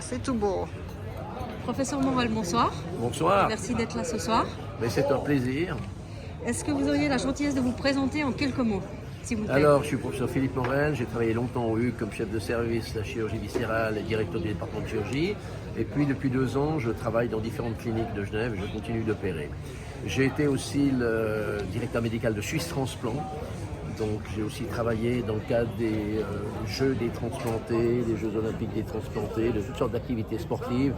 C'est tout beau. Professeur Morel, bonsoir. Bonsoir. Merci d'être là ce soir. Mais c'est un plaisir. Est-ce que vous auriez la gentillesse de vous présenter en quelques mots, s'il vous plaît? Alors, je suis professeur Philippe Morel, j'ai travaillé longtemps au HUC comme chef de service de la chirurgie viscérale et directeur du département de chirurgie. Et puis, depuis 2 ans, je travaille dans différentes cliniques de Genève et je continue d'opérer. J'ai été aussi le directeur médical de Suisse Transplant. Donc, j'ai aussi travaillé dans le cadre des Jeux des transplantés, des Jeux olympiques des transplantés, de toutes sortes d'activités sportives.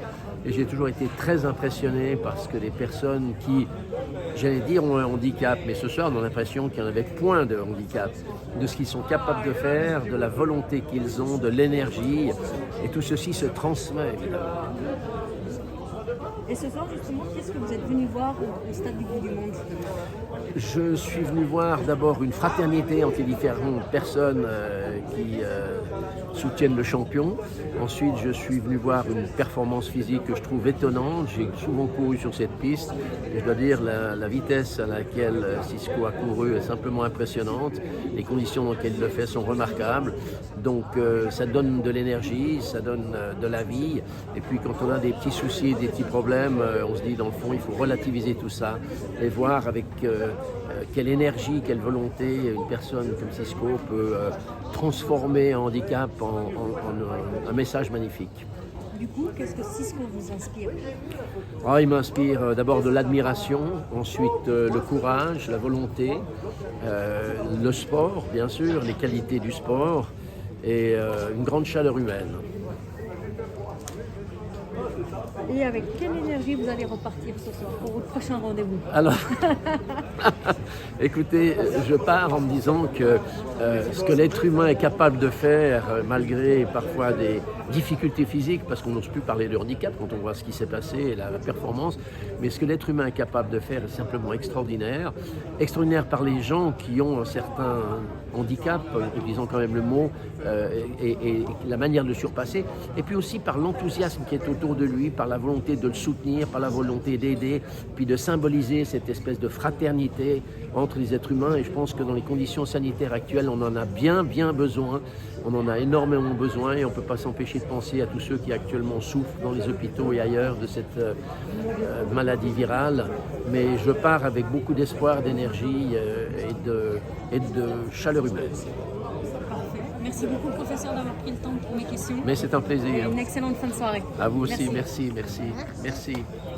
Et j'ai toujours été très impressionné parce que les personnes qui, j'allais dire, ont un handicap, mais ce soir, on a l'impression qu'il y en avait point de handicap, de ce qu'ils sont capables de faire, de la volonté qu'ils ont, de l'énergie. Et tout ceci se transmet, évidemment. Et ce soir, justement, qu'est-ce que vous êtes venu voir au Stade du Bout du Monde? Je suis venu voir d'abord une fraternité entre les différentes personnes qui soutiennent le champion. Ensuite, je suis venu voir une performance physique que je trouve étonnante. J'ai souvent couru sur cette piste et je dois dire la vitesse à laquelle Cisco a couru est simplement impressionnante. Les conditions dans lesquelles il le fait sont remarquables. Donc ça donne de l'énergie, ça donne de la vie. Et puis quand on a des petits soucis, des petits problèmes, on se dit dans le fond, il faut relativiser tout ça et voir avec quelle énergie, quelle volonté une personne comme Cisco peut transformer un handicap en un message magnifique. Du coup, qu'est-ce que Cisco vous inspire? Il m'inspire d'abord de l'admiration, ensuite le courage, la volonté, le sport, bien sûr, les qualités du sport et une grande chaleur humaine. Et avec quelle énergie vous allez repartir ce soir pour votre prochain rendez-vous? Alors, écoutez, je pars en me disant que ce que l'être humain est capable de faire, malgré parfois des difficultés physiques, parce qu'on n'ose plus parler de handicap quand on voit ce qui s'est passé et la performance, mais ce que l'être humain est capable de faire est simplement extraordinaire. Extraordinaire par les gens qui ont un certain handicap, utilisons quand même le mot, et la manière de le surpasser, et puis aussi par l'enthousiasme qui est autour de lui, par la volonté de le soutenir, par la volonté d'aider, puis de symboliser cette espèce de fraternité entre les êtres humains. Et je pense que dans les conditions sanitaires actuelles, on en a bien besoin. On en a énormément besoin et on ne peut pas s'empêcher de penser à tous ceux qui actuellement souffrent dans les hôpitaux et ailleurs de cette maladie virale. Mais je pars avec beaucoup d'espoir, d'énergie et de chaleur humaine. Parfait. Merci beaucoup, professeur, d'avoir pris le temps pour mes questions. Mais c'est un plaisir. Une excellente fin de soirée. À vous aussi, merci.